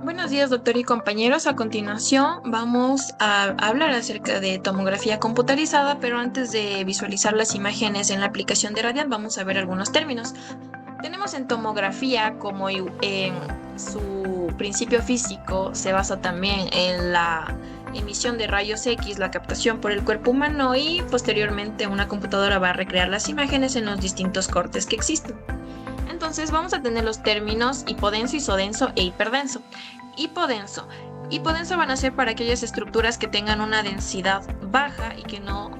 Buenos días, doctor y compañeros. A continuación vamos a hablar acerca de tomografía computarizada, pero antes de visualizar las imágenes en la aplicación de Radiant, vamos a ver algunos términos. Tenemos en tomografía, como en su principio físico se basa también en la emisión de rayos X, la captación por el cuerpo humano, y posteriormente una computadora va a recrear las imágenes en los distintos cortes que existen. Entonces vamos a tener los términos hipodenso, isodenso e hiperdenso. Hipodenso. Hipodenso van a ser para aquellas estructuras que tengan una densidad baja y que no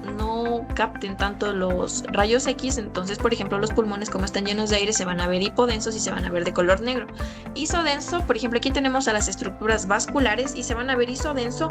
capten tanto los rayos X. Entonces, por ejemplo, los pulmones, como están llenos de aire, se van a ver hipodensos y se van a ver de color negro. Isodenso, por ejemplo, aquí tenemos a las estructuras vasculares y se van a ver isodenso.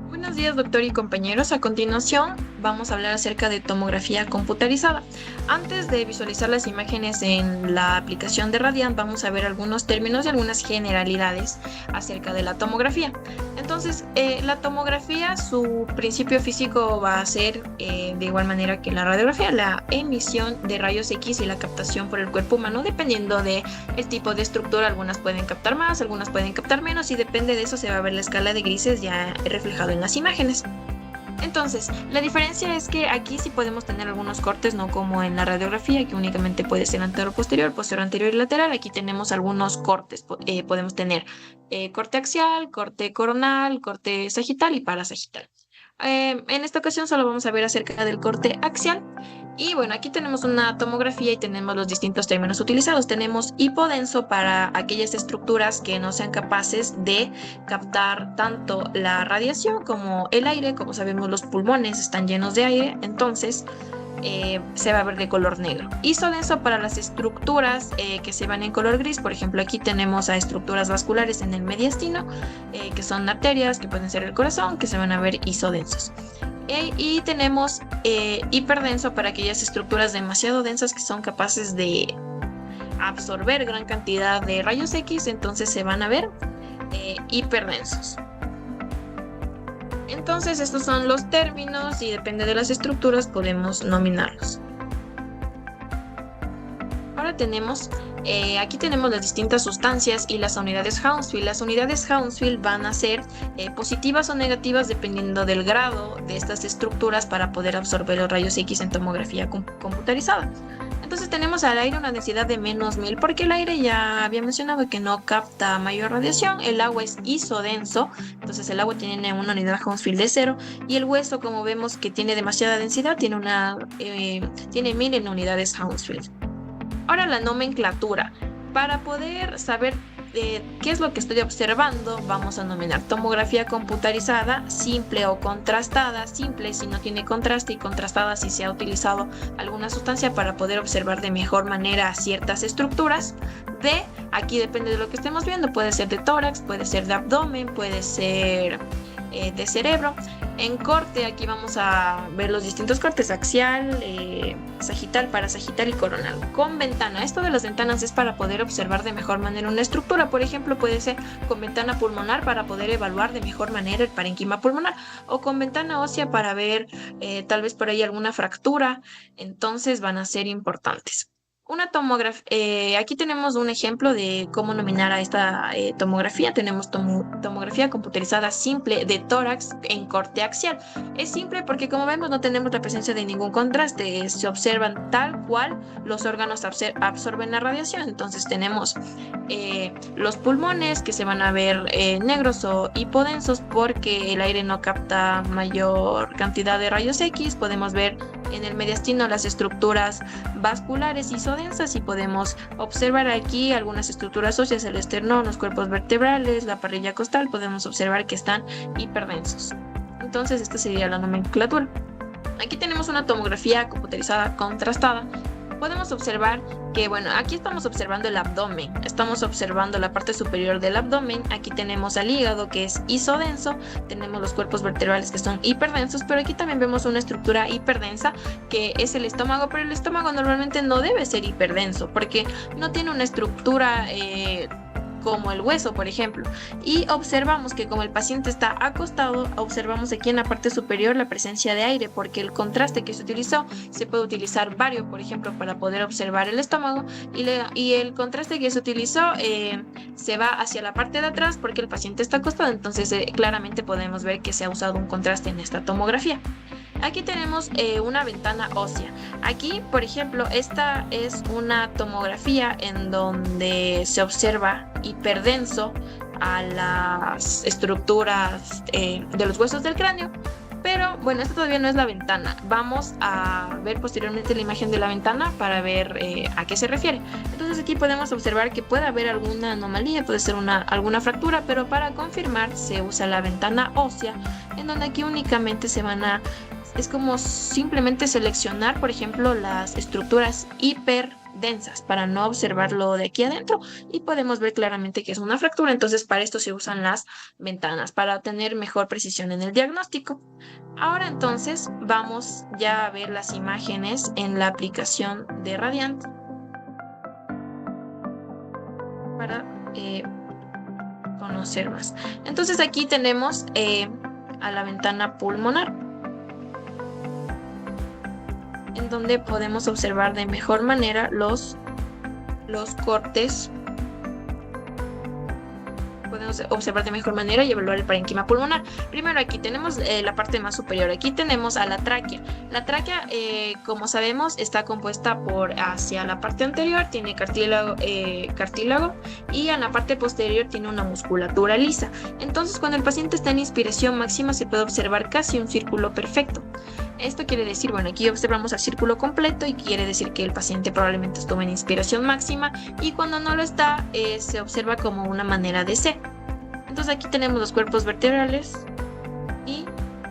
Buenos días, doctor y compañeros. A continuación vamos a hablar acerca de tomografía computarizada. Antes de visualizar las imágenes en la aplicación de Radiant, vamos a ver algunos términos y algunas generalidades acerca de la tomografía. Entonces, la tomografía, su principio físico va a ser de igual manera que la radiografía, la emisión de rayos X y la captación por el cuerpo humano, dependiendo del tipo de estructura. Algunas pueden captar más, algunas pueden captar menos, y depende de eso se va a ver la escala de grises ya reflejado en las imágenes. Entonces, la diferencia es que aquí sí podemos tener algunos cortes, no como en la radiografía, que únicamente puede ser antero-posterior, posterior-anterior y lateral. Aquí tenemos algunos cortes. Podemos tener corte axial, corte coronal, corte sagital y parasagital. En esta ocasión solo vamos a ver acerca del corte axial. Y bueno, aquí tenemos una tomografía y tenemos los distintos términos utilizados. Tenemos hipodenso para aquellas estructuras que no sean capaces de captar tanto la radiación como el aire. Como sabemos, los pulmones están llenos de aire, entonces se va a ver de color negro. Isodenso para las estructuras que se van en color gris. Por ejemplo, aquí tenemos a estructuras vasculares en el mediastino, que son arterias, que pueden ser el corazón, que se van a ver isodensos. Y tenemos hiperdenso para aquellas estructuras demasiado densas que son capaces de absorber gran cantidad de rayos X, entonces se van a ver hiperdensos. Entonces, estos son los términos y depende de las estructuras podemos nominarlos. Ahora tenemos, aquí tenemos las distintas sustancias y las unidades Hounsfield. Las unidades Hounsfield van a ser positivas o negativas dependiendo del grado de estas estructuras para poder absorber los rayos X en tomografía computarizada. Entonces tenemos al aire una densidad de -1000 porque el aire ya había mencionado que no capta mayor radiación. El agua es isodenso, entonces el agua tiene una unidad Hounsfield de 0, y el hueso, como vemos que tiene demasiada densidad, tiene 1000 en unidades Hounsfield. Ahora la nomenclatura. Para poder saber qué es lo que estoy observando, vamos a nominar tomografía computarizada, simple o contrastada. Simple si no tiene contraste, y contrastada si se ha utilizado alguna sustancia para poder observar de mejor manera ciertas estructuras. Aquí depende de lo que estemos viendo, puede ser de tórax, puede ser de abdomen, puede ser de cerebro. En corte, aquí vamos a ver los distintos cortes: axial, sagital, parasagital y coronal. Con ventana. Esto de las ventanas es para poder observar de mejor manera una estructura. Por ejemplo, puede ser con ventana pulmonar para poder evaluar de mejor manera el parenquima pulmonar, o con ventana ósea para ver tal vez por ahí alguna fractura. Entonces van a ser importantes. Una tomografía, aquí tenemos un ejemplo de cómo nominar a esta tomografía. Tenemos tomografía computarizada simple de tórax en corte axial. Es simple porque, como vemos, no tenemos la presencia de ningún contraste. Se observan tal cual los órganos absorben la radiación. Entonces tenemos los pulmones, que se van a ver negros o hipodensos porque el aire no capta mayor cantidad de rayos X. Podemos ver en el mediastino las estructuras vasculares isodensas, y podemos observar aquí algunas estructuras óseas: el esternón, los cuerpos vertebrales, la parrilla costal. Podemos observar que están hiperdensos. Entonces esta sería la nomenclatura. Aquí tenemos una tomografía computarizada contrastada. podemos observar que, bueno, aquí estamos observando el abdomen, estamos observando la parte superior del abdomen. Aquí tenemos al hígado, que es isodenso, tenemos los cuerpos vertebrales que son hiperdensos, pero aquí también vemos una estructura hiperdensa que es el estómago, pero el estómago normalmente no debe ser hiperdenso porque no tiene una estructura como el hueso, por ejemplo. Y observamos que como el paciente está acostado, observamos aquí en la parte superior la presencia de aire, porque el contraste que se utilizó se puede utilizar vario, por ejemplo, para poder observar el estómago, y el contraste que se utilizó se va hacia la parte de atrás porque el paciente está acostado, entonces claramente podemos ver que se ha usado un contraste en esta tomografía. Aquí tenemos una ventana ósea. Aquí, por ejemplo, esta es una tomografía en donde se observa hiperdenso a las estructuras de los huesos del cráneo. Pero bueno, esta todavía no es la ventana. Vamos a ver posteriormente la imagen de la ventana para ver a qué se refiere. Entonces aquí podemos observar que puede haber alguna anomalía, puede ser alguna fractura, pero para confirmar se usa la ventana ósea, en donde aquí únicamente es como simplemente seleccionar, por ejemplo, las estructuras hiperdensas para no observarlo de aquí adentro, y podemos ver claramente que es una fractura. Entonces para esto se usan las ventanas para tener mejor precisión en el diagnóstico. Ahora entonces vamos ya a ver las imágenes en la aplicación de Radiant para conocer más. Entonces aquí tenemos a la ventana pulmonar, en donde podemos observar de mejor manera los cortes. Podemos observar de mejor manera y evaluar el parénquima pulmonar. Primero aquí tenemos la parte más superior. Aquí tenemos a la tráquea. La tráquea, como sabemos, está compuesta hacia la parte anterior tiene cartílago, y en la parte posterior tiene una musculatura lisa. Entonces cuando el paciente está en inspiración máxima se puede observar casi un círculo perfecto. Esto quiere decir, bueno, aquí observamos el círculo completo y quiere decir que el paciente probablemente estuvo en inspiración máxima, y cuando no lo está se observa como una manera de C. Entonces aquí tenemos los cuerpos vertebrales y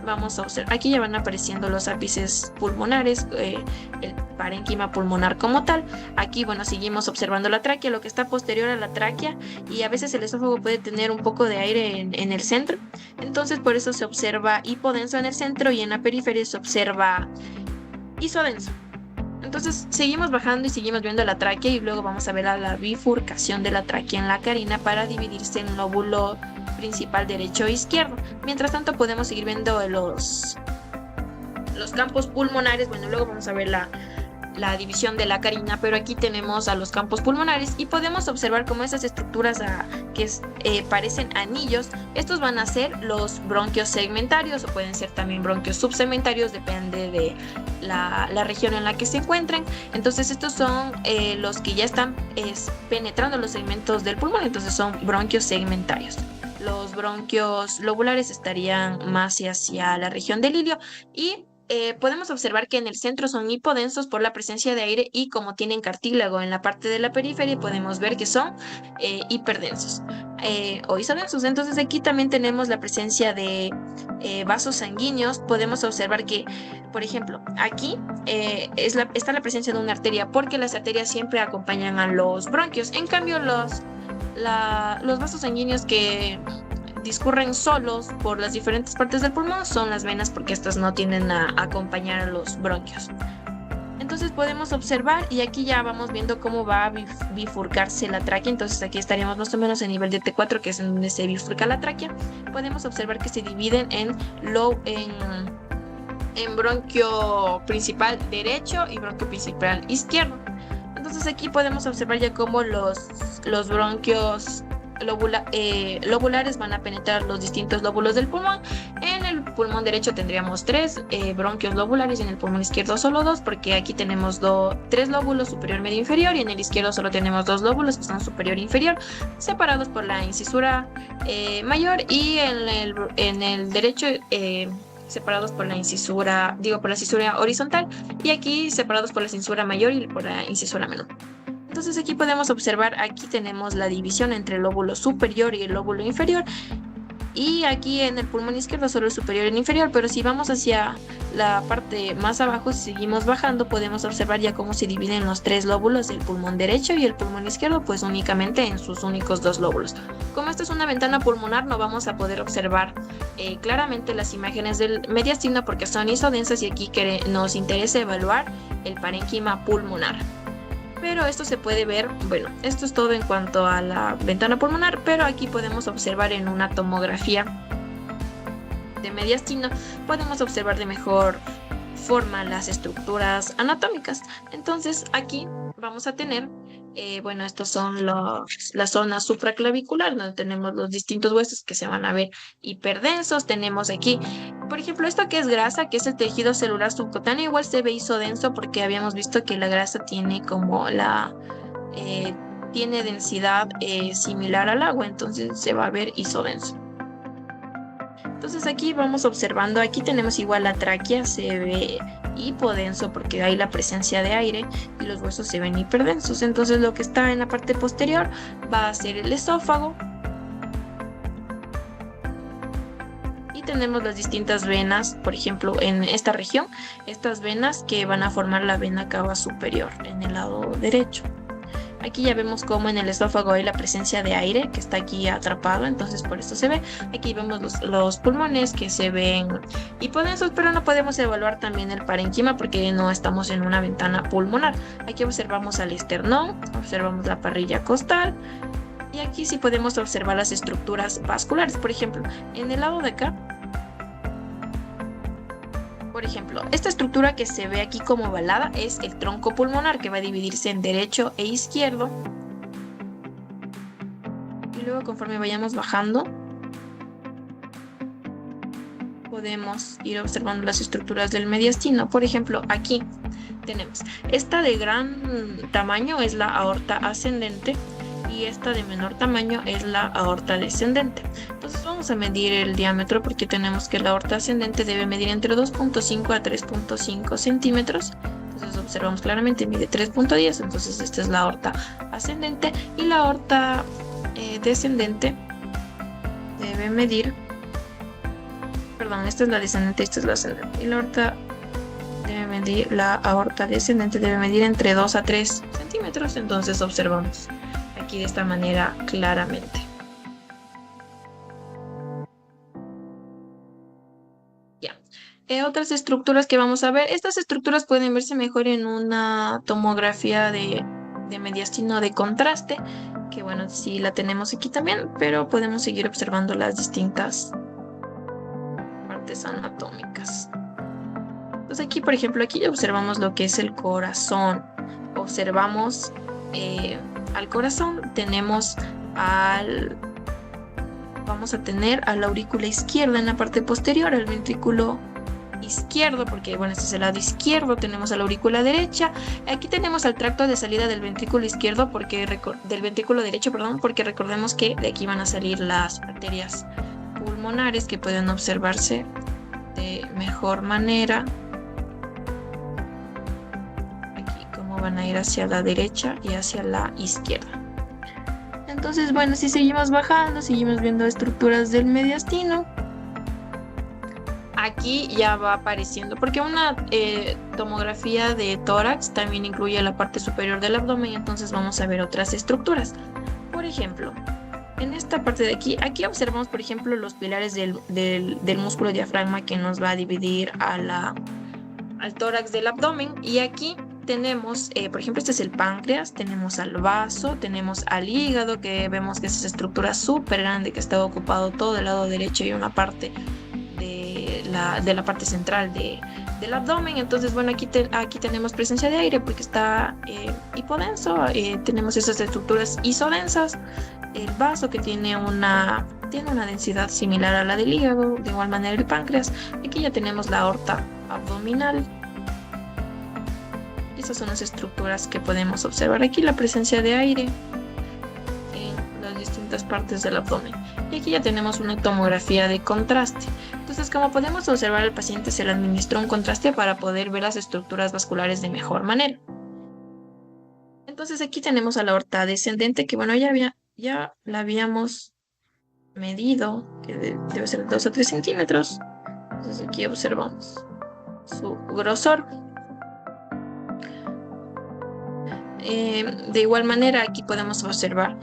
vamos a observar, aquí ya van apareciendo los ápices pulmonares, el parénquima pulmonar como tal. Aquí, bueno, seguimos observando la tráquea, lo que está posterior a la tráquea, y a veces el esófago puede tener un poco de aire en el centro, entonces por eso se observa hipodenso en el centro y en la periferia se observa isodenso. Entonces seguimos bajando y seguimos viendo la tráquea, y luego vamos a ver a la bifurcación de la tráquea en la carina para dividirse en lóbulo principal derecho e izquierdo. Mientras tanto podemos seguir viendo los campos pulmonares. Bueno, luego vamos a ver la división de la carina, pero aquí tenemos a los campos pulmonares y podemos observar cómo esas estructuras que parecen anillos, estos van a ser los bronquios segmentarios, o pueden ser también bronquios subsegmentarios, depende de la región en la que se encuentren. Entonces estos son los que ya están penetrando los segmentos del pulmón, entonces son bronquios segmentarios. Los bronquios lobulares estarían más hacia la región del ilio, y podemos observar que en el centro son hipodensos por la presencia de aire, y como tienen cartílago en la parte de la periferia podemos ver que son hiperdensos o isodensos. Entonces aquí también tenemos la presencia de vasos sanguíneos. Podemos observar que, por ejemplo, aquí está la presencia de una arteria, porque las arterias siempre acompañan a los bronquios. En cambio los vasos sanguíneos que discurren solos por las diferentes partes del pulmón son las venas, porque estas no tienden a acompañar a los bronquios. Entonces podemos observar, y aquí ya vamos viendo cómo va a bifurcarse la tráquea. Entonces aquí estaríamos más o menos en nivel de T4, que es en donde se bifurca la tráquea. Podemos observar que se dividen en bronquio principal derecho y bronquio principal izquierdo. Entonces aquí podemos observar ya cómo los bronquios lobulares van a penetrar los distintos lóbulos del pulmón. En el pulmón derecho tendríamos 3 bronquios lobulares, y en el pulmón izquierdo solo 2, porque aquí tenemos 3 lóbulos, superior, medio, inferior, y en el izquierdo solo tenemos 2 lóbulos que son superior e inferior, separados por la incisura mayor, y en el derecho separados por la incisura horizontal, y aquí separados por la cintura mayor y por la incisura menor. Entonces aquí podemos observar, aquí tenemos la división entre el lóbulo superior y el lóbulo inferior, Y aquí en el pulmón izquierdo solo el superior y el inferior, pero si vamos hacia la parte más abajo, si seguimos bajando, podemos observar ya cómo se dividen los tres lóbulos del pulmón derecho y el pulmón izquierdo, pues únicamente en sus únicos dos lóbulos. Como esta es una ventana pulmonar, no vamos a poder observar claramente las imágenes del mediastino porque son isodensas y aquí nos interesa evaluar el parénquima pulmonar. Pero esto se puede ver, bueno, esto es todo en cuanto a la ventana pulmonar, pero aquí podemos observar en una tomografía de mediastino, podemos observar de mejor forma las estructuras anatómicas. Entonces aquí vamos a tener, bueno, estos son la zona supraclavicular, donde tenemos los distintos huesos que se van a ver hiperdensos. Tenemos aquí, por ejemplo, esto que es grasa, que es el tejido celular subcutáneo, igual se ve isodenso porque habíamos visto que la grasa tiene como tiene densidad similar al agua, entonces se va a ver isodenso. Entonces aquí vamos observando, aquí tenemos igual la tráquea, se ve hipodenso porque hay la presencia de aire y los huesos se ven hiperdensos. Entonces lo que está en la parte posterior va a ser el esófago. Y tenemos las distintas venas, por ejemplo, en esta región, estas venas que van a formar la vena cava superior en el lado derecho. Aquí ya vemos cómo en el esófago hay la presencia de aire que está aquí atrapado, entonces por eso se ve. Aquí vemos los pulmones que se ven hipodensos, pero no podemos evaluar también el parénquima porque no estamos en una ventana pulmonar. Aquí observamos al esternón, observamos la parrilla costal y aquí sí podemos observar las estructuras vasculares. Por ejemplo, en el lado de acá, por ejemplo, esta estructura que se ve aquí como ovalada es el tronco pulmonar que va a dividirse en derecho e izquierdo. Y luego conforme vayamos bajando, podemos ir observando las estructuras del mediastino. Por ejemplo, aquí tenemos esta de gran tamaño es la aorta ascendente y esta de menor tamaño es la aorta descendente. Entonces vamos a medir el diámetro porque tenemos que la aorta ascendente debe medir entre 2.5 a 3.5 centímetros. Entonces observamos claramente mide 3.10, entonces esta es la aorta ascendente y la aorta descendente debe medir, perdón, esta es la descendente, esta es la ascendente y la aorta descendente debe medir entre 2 a 3 centímetros. Entonces observamos aquí de esta manera claramente. Ya. Otras estructuras que vamos a ver. Estas estructuras pueden verse mejor en una tomografía de mediastino de contraste, que bueno, sí la tenemos aquí también, pero podemos seguir observando las distintas partes anatómicas. Entonces aquí, por ejemplo, aquí observamos lo que es el corazón. Observamos al corazón, vamos a tener a la aurícula izquierda en la parte posterior, al ventrículo izquierdo, porque bueno, este es el lado izquierdo, tenemos a la aurícula derecha. Aquí tenemos al tracto de salida del ventrículo izquierdo, del ventrículo derecho, perdón, porque recordemos que de aquí van a salir las arterias pulmonares que pueden observarse de mejor manera. Van a ir hacia la derecha y hacia la izquierda. Entonces, bueno, si seguimos bajando, seguimos viendo estructuras del mediastino. Aquí ya va apareciendo, porque una tomografía de tórax también incluye la parte superior del abdomen, entonces vamos a ver otras estructuras. Por ejemplo, en esta parte de aquí observamos, por ejemplo, los pilares del músculo diafragma que nos va a dividir al tórax del abdomen. Y aquí tenemos, por ejemplo, este es el páncreas, tenemos al vaso, tenemos al hígado, que vemos que es esa estructura súper grande que está ocupado todo el lado derecho y una parte de la parte central del abdomen. Entonces, bueno, aquí tenemos presencia de aire porque está hipodenso, tenemos esas estructuras isodensas, el vaso que tiene una densidad similar a la del hígado, de igual manera el páncreas. Aquí ya tenemos la aorta abdominal. Estas son las estructuras que podemos observar. Aquí la presencia de aire en las distintas partes del abdomen. Y aquí ya tenemos una tomografía de contraste. Entonces, como podemos observar, al paciente se le administró un contraste para poder ver las estructuras vasculares de mejor manera. Entonces aquí tenemos a la aorta descendente, que bueno, ya la habíamos medido, que debe ser 2 a 3 centímetros. Entonces aquí observamos su grosor. De igual manera, aquí podemos observar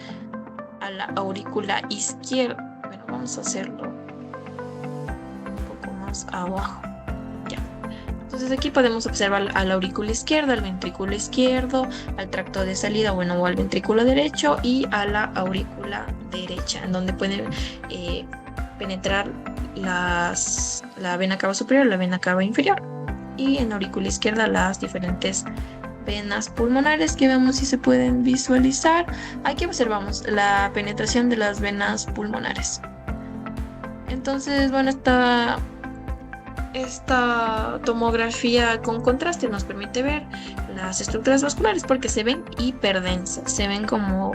a la aurícula izquierda. Bueno, vamos a hacerlo un poco más abajo. Ya. Entonces aquí podemos observar a la aurícula izquierda, al ventrículo izquierdo, al tracto de salida, bueno, o al ventrículo derecho, y a la aurícula derecha, en donde pueden penetrar la vena cava superior y la vena cava inferior. Y en la aurícula izquierda las diferentes venas pulmonares, que vemos si se pueden visualizar. Aquí observamos la penetración de las venas pulmonares. Entonces, bueno, esta tomografía con contraste nos permite ver las estructuras vasculares porque se ven hiperdensas, se ven como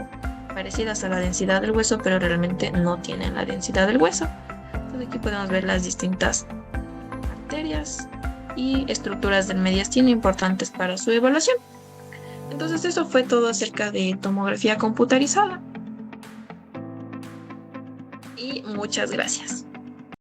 parecidas a la densidad del hueso, pero realmente no tienen la densidad del hueso. Entonces aquí podemos ver las distintas arterias y estructuras del mediastino importantes para su evaluación. Entonces eso fue todo acerca de tomografía computarizada. Y muchas gracias.